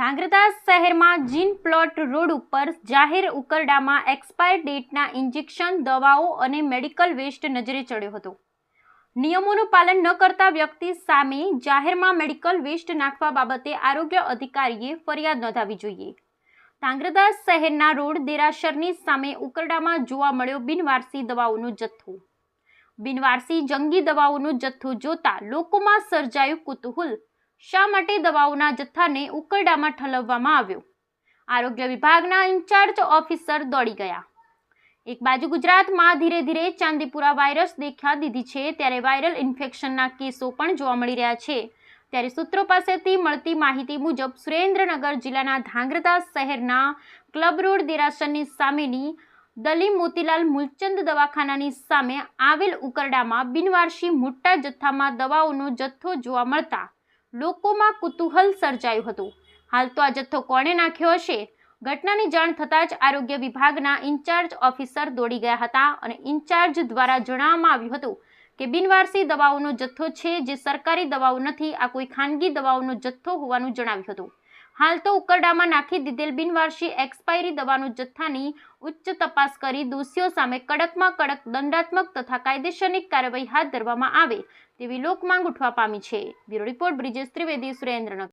ધાંગધ્રા શહેરમાં જીન plot road ઉપર જાહેર ઉકરડામાં એક્સપાયર ડેટના ઇન્જેક્શન, દવાઓ અને મેડિકલ વેસ્ટ નજરે ચડ્યો હતો. નિયમોનું પાલન ન કરતા વ્યક્તિ સામે જાહેરમાં મેડિકલ વેસ્ટ નાખવા બાબતે આરોગ્ય અધિકારીએ ફરિયાદ નોંધાવવી જોઈએ. ધાંગધ્રા શહેરના રોડ દેરાસરની સામે ઉકરડામાં જોવા મળ્યો બિનવારસી દવાઓનો જથ્થો. બિનવારસી જંગી દવાઓનો જથ્થો જોતા લોકોમાં સર્જાયું કુતૂહલ. શા માટે દવાઓના જથ્થાને ઉકરડામાં ઠલવવામાં આવ્યો? આરોગ્ય વિભાગના ઇન્ચાર્જ ઓફિસર દોડી ગયા. એક બાજુ ગુજરાતમાં ધીરે ધીરે ચાંદીપુરા વાયરસ દેખા દીધી છે, ત્યારે વાયરલ ઇન્ફેક્શનના કેસો પણ જોવા મળી રહ્યા છે. ત્યારે સૂત્રો પાસેથી મળતી માહિતી મુજબ સુરેન્દ્રનગર જિલ્લાના ધાંગધ્રા શહેરના ક્લબ રોડ દેરાસરની સામેની દલી મોતીલાલ મૂલચંદ દવાખાનાની સામે આવેલ ઉકરડામાં બિનવારસી મોટા જથ્થામાં દવાઓનો જથ્થો જોવા મળતા લોકોમાં કુતૂહલ સર્જાયું હતું. હાલ તો આ જથ્થો કોણે નાખ્યો હશે? ઘટનાની જાણ થતાં જ આરોગ્ય વિભાગના ઇન્ચાર્જ ઓફિસર દોડી ગયા હતા અને ઇન્ચાર્જ દ્વારા જણાવવામાં આવ્યું હતું કે બિનવારસી દવાઓનો જથ્થો છે, જે સરકારી દવાઓ નથી, આ કોઈ ખાનગી દવાઓનો જથ્થો હોવાનું જણાવ્યું હતું. હાલ તો ઉકરડામાં નાખી દીધેલ બિનવારસી એક્સપાયરી દવાનો જથ્થાની ઉચ્ચ તપાસ કરી દોષીઓ સામે કડકમાં કડક દંડાત્મક તથા કાયદેસરની કાર્યવાહી હાથ ધરવામાં આવે તેવી લોકમાંગ ઉઠવા પામી છે. Bureau report Brijesh Trivedi, Surendranagar.